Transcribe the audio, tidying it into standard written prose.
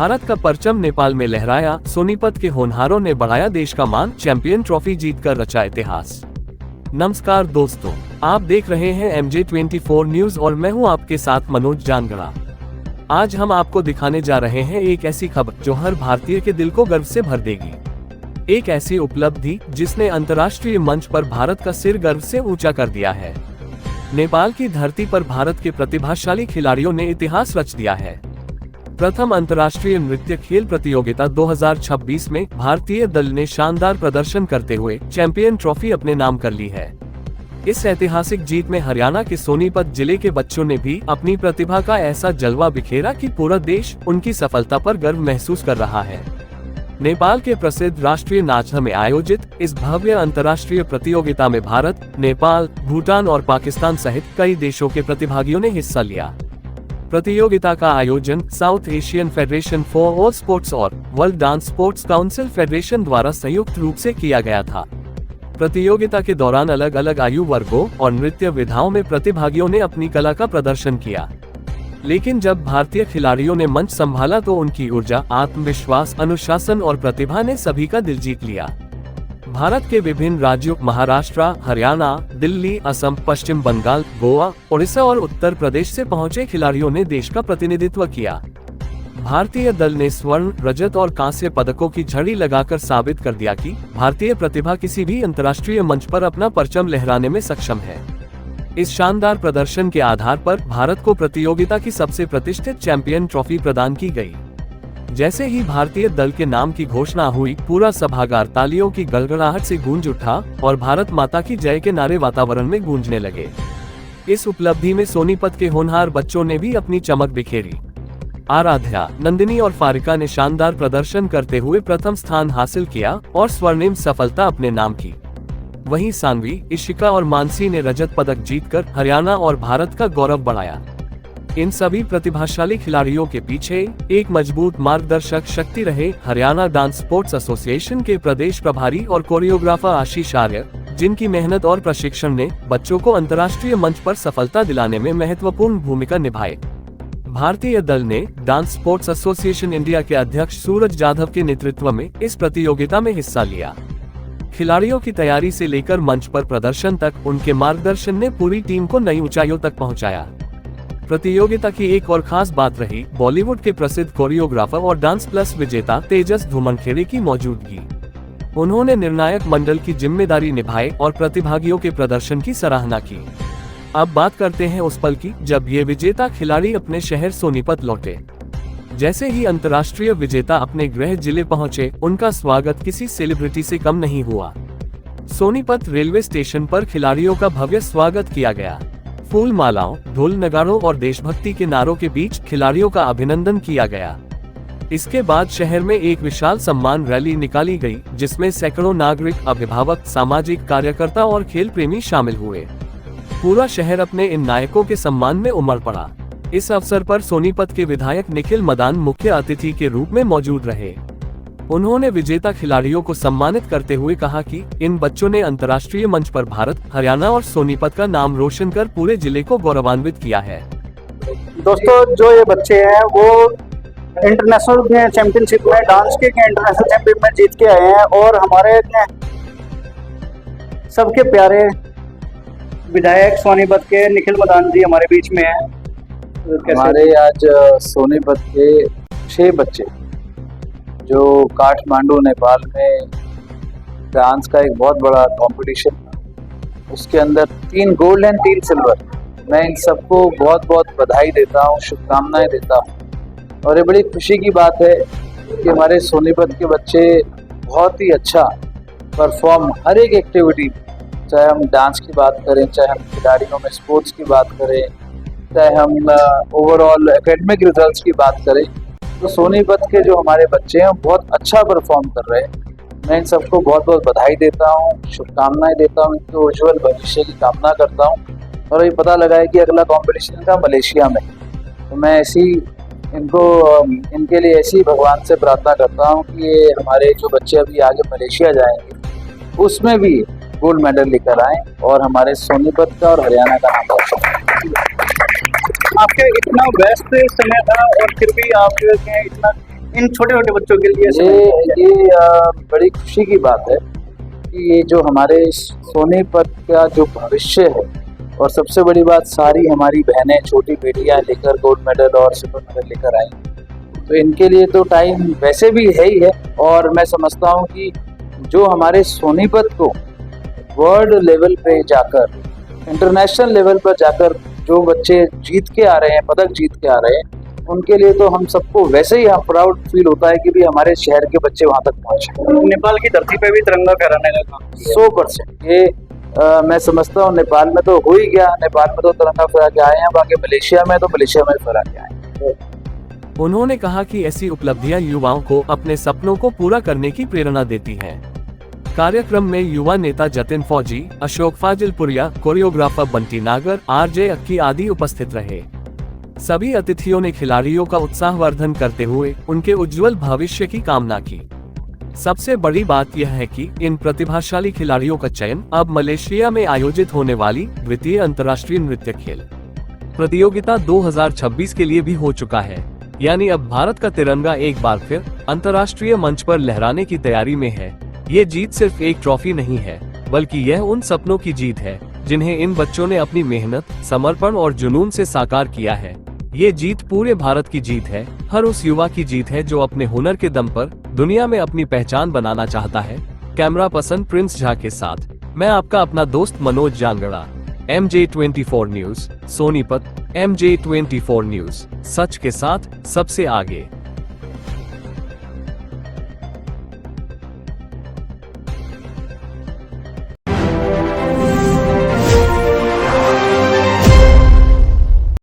भारत का परचम नेपाल में लहराया, सोनीपत के होनहारों ने बढ़ाया देश का मान, चैंपियन ट्रॉफी जीतकर रचा इतिहास। नमस्कार दोस्तों, आप देख रहे हैं MJ24 न्यूज और मैं हूं आपके साथ मनोज जानगड़ा। आज हम आपको दिखाने जा रहे हैं एक ऐसी खबर जो हर भारतीय के दिल को गर्व से भर देगी। एक ऐसी उपलब्धि जिसने अंतर्राष्ट्रीय मंच पर भारत का सिर गर्व से ऊंचा कर दिया है। नेपाल की धरती पर भारत के प्रतिभाशाली खिलाड़ियों ने इतिहास रच दिया है। प्रथम अंतर्राष्ट्रीय नृत्य खेल प्रतियोगिता 2026 में भारतीय दल ने शानदार प्रदर्शन करते हुए चैंपियन ट्रॉफी अपने नाम कर ली है। इस ऐतिहासिक जीत में हरियाणा के सोनीपत जिले के बच्चों ने भी अपनी प्रतिभा का ऐसा जलवा बिखेरा कि पूरा देश उनकी सफलता पर गर्व महसूस कर रहा है। नेपाल के प्रसिद्ध राष्ट्रीय नाचह में आयोजित इस भव्य अंतर्राष्ट्रीय प्रतियोगिता में भारत, नेपाल, भूटान और पाकिस्तान सहित कई देशों के प्रतिभागियों ने हिस्सा लिया। प्रतियोगिता का आयोजन South Asian Federation for All Sports और World Dance Sports Council Federation द्वारा संयुक्त रूप से किया गया था। प्रतियोगिता के दौरान अलग अलग आयु वर्गों और नृत्य विधाओं में प्रतिभागियों ने अपनी कला का प्रदर्शन किया। लेकिन जब भारतीय खिलाड़ियों ने मंच संभाला तो उनकी ऊर्जा, आत्मविश्वास, अनुशासन और प्रतिभा ने सभी का दिल जीत लिया। भारत के विभिन्न राज्यों महाराष्ट्र, हरियाणा, दिल्ली, असम, पश्चिम बंगाल, गोवा, ओडिशा और उत्तर प्रदेश से पहुंचे खिलाड़ियों ने देश का प्रतिनिधित्व किया। भारतीय दल ने स्वर्ण, रजत और कांस्य पदकों की झड़ी लगाकर साबित कर दिया कि भारतीय प्रतिभा किसी भी अंतर्राष्ट्रीय मंच पर अपना परचम लहराने में सक्षम है। इस शानदार प्रदर्शन के आधार पर भारत को प्रतियोगिता की सबसे प्रतिष्ठित चैंपियन ट्रॉफी प्रदान की गई। जैसे ही भारतीय दल के नाम की घोषणा हुई, पूरा सभागार तालियों की गड़गड़ाहट से गूंज उठा और भारत माता की जय के नारे वातावरण में गूंजने लगे। इस उपलब्धि में सोनीपत के होनहार बच्चों ने भी अपनी चमक बिखेरी। आराध्या, नंदिनी और फारिका ने शानदार प्रदर्शन करते हुए प्रथम स्थान हासिल किया और स्वर्णिम सफलता अपने नाम की। वहीं सानवी, इशिका और मानसी ने रजत पदक जीतकर हरियाणा और भारत का गौरव बढ़ाया। इन सभी प्रतिभाशाली खिलाड़ियों के पीछे एक मजबूत मार्गदर्शक शक्ति रहे हरियाणा डांस स्पोर्ट्स एसोसिएशन के प्रदेश प्रभारी और कोरियोग्राफर आशीष आर्य, जिनकी मेहनत और प्रशिक्षण ने बच्चों को अंतर्राष्ट्रीय मंच पर सफलता दिलाने में महत्वपूर्ण भूमिका निभाई। भारतीय दल ने डांस स्पोर्ट्स एसोसिएशन इंडिया के अध्यक्ष सूरज जाधव के नेतृत्व में इस प्रतियोगिता में हिस्सा लिया। खिलाड़ियों की तैयारी से लेकर मंच पर प्रदर्शन तक उनके मार्गदर्शन ने पूरी टीम को नई ऊंचाइयों तक पहुंचाया। प्रतियोगिता की एक और खास बात रही बॉलीवुड के प्रसिद्ध कोरियोग्राफर और डांस प्लस विजेता तेजस धुमनखेड़े की मौजूदगी। उन्होंने निर्णायक मंडल की जिम्मेदारी निभाई और प्रतिभागियों के प्रदर्शन की सराहना की। अब बात करते हैं उस पल की जब ये विजेता खिलाड़ी अपने शहर सोनीपत लौटे। जैसे ही अंतर्राष्ट्रीय विजेता अपने गृह जिले पहुंचे, उनका स्वागत किसी सेलिब्रिटी से कम नहीं हुआ। सोनीपत रेलवे स्टेशन पर खिलाड़ियों का भव्य स्वागत किया गया। फूल मालाओं, ढोल नगाड़ों और देशभक्ति के नारों के बीच खिलाड़ियों का अभिनंदन किया गया। इसके बाद शहर में एक विशाल सम्मान रैली निकाली गई, जिसमें सैकड़ों नागरिक, अभिभावक, सामाजिक कार्यकर्ता और खेल प्रेमी शामिल हुए। पूरा शहर अपने इन नायकों के सम्मान में उमड़ पड़ा। इस अवसर पर सोनीपत के विधायक निखिल मदान मुख्य अतिथि के रूप में मौजूद रहे। उन्होंने विजेता खिलाड़ियों को सम्मानित करते हुए कहा कि इन बच्चों ने अंतर्राष्ट्रीय मंच पर भारत, हरियाणा और सोनीपत का नाम रोशन कर पूरे जिले को गौरवान्वित किया है। दोस्तों, जो ये बच्चे हैं वो इंटरनेशनल चैंपियनशिप में, डांस के इंटरनेशनल चैंपियनशिप में जीत के आए हैं और हमारे सबके प्यारे विधायक सोनीपत के निखिल मदान जी हमारे बीच में हैं। हमारे आज सोनीपत के 6 बच्चे जो काठमांडू नेपाल में डांस का एक बहुत बड़ा कंपटीशन था, उसके अंदर 3 गोल्ड एंड 3 सिल्वर। मैं इन सबको बहुत बहुत बधाई देता हूँ, शुभकामनाएं देता हूँ। और ये बड़ी खुशी की बात है कि हमारे सोनीपत के बच्चे बहुत ही अच्छा परफॉर्म हर एक एक्टिविटी, चाहे हम डांस की बात करें, चाहे हम खिलाड़ियों में स्पोर्ट्स की बात करें, चाहे हम ओवरऑल एकेडमिक रिजल्ट्स की बात करें, तो सोनीपत के जो हमारे बच्चे हैं बहुत अच्छा परफॉर्म कर रहे हैं। मैं इन सबको बहुत बहुत बधाई देता हूँ, शुभकामनाएं देता हूँ, इनके उज्जवल भविष्य की कामना करता हूँ। और ये पता लगा है कि अगला कंपटीशन था मलेशिया में, तो मैं इनके लिए ऐसी भगवान से प्रार्थना करता हूँ कि ये हमारे जो बच्चे अभी आगे मलेशिया जाएंगे उसमें भी गोल्ड मेडल लेकर आए और हमारे सोनीपत का और हरियाणा का नाम रोशन करें। आपके इतना व्यस्त समय था और फिर भी आप इतना इन छोटे छोटे बच्चों के लिए ये बड़ी खुशी की बात है कि ये जो हमारे सोनीपत का जो भविष्य है, और सबसे बड़ी बात सारी हमारी बहनें छोटी बेटियां लेकर गोल्ड मेडल और सिल्वर मेडल लेकर आई, तो इनके लिए तो टाइम वैसे भी है ही है। और मैं समझता हूँ कि जो हमारे सोनीपत को वर्ल्ड लेवल पे जाकर, इंटरनेशनल लेवल पर जाकर जो बच्चे जीत के आ रहे हैं, पदक जीत के आ रहे हैं, उनके लिए तो हम सबको वैसे ही प्राउड फील होता है कि भी हमारे शहर के बच्चे वहां तक पहुंचे। नेपाल की धरती पे भी तिरंगा फहराने का काम 100% ये मैं समझता हूँ नेपाल में तो हो ही गया, नेपाल में तो तिरंगा फहरा के आए हैं, बाकी मलेशिया में तो मलेशिया में फहरा के आए हैं। उन्होंने कहा कि ऐसी उपलब्धियां युवाओं को अपने सपनों को पूरा करने की प्रेरणा देती हैं। कार्यक्रम में युवा नेता जतिन फौजी, अशोक फाजिलपुरिया, कोरियोग्राफर बंटी नागर, आरजे अक्की आदि उपस्थित रहे। सभी अतिथियों ने खिलाड़ियों का उत्साहवर्धन करते हुए उनके उज्जवल भविष्य की कामना की। सबसे बड़ी बात यह है कि इन प्रतिभाशाली खिलाड़ियों का चयन अब मलेशिया में आयोजित होने वाली द्वितीय अंतर्राष्ट्रीय नृत्य खेल प्रतियोगिता 2026 के लिए भी हो चुका है। यानी अब भारत का तिरंगा एक बार फिर अंतर्राष्ट्रीय मंच पर लहराने की तैयारी में है। ये जीत सिर्फ एक ट्रॉफी नहीं है, बल्कि यह उन सपनों की जीत है जिन्हें इन बच्चों ने अपनी मेहनत, समर्पण और जुनून से साकार किया है। ये जीत पूरे भारत की जीत है, हर उस युवा की जीत है जो अपने हुनर के दम पर दुनिया में अपनी पहचान बनाना चाहता है। कैमरा पर्सन प्रिंस झा के साथ मैं आपका अपना दोस्त Manoj Jangra, MJ24 news, Sonipat. MJ24 news, सच के साथ सबसे आगे।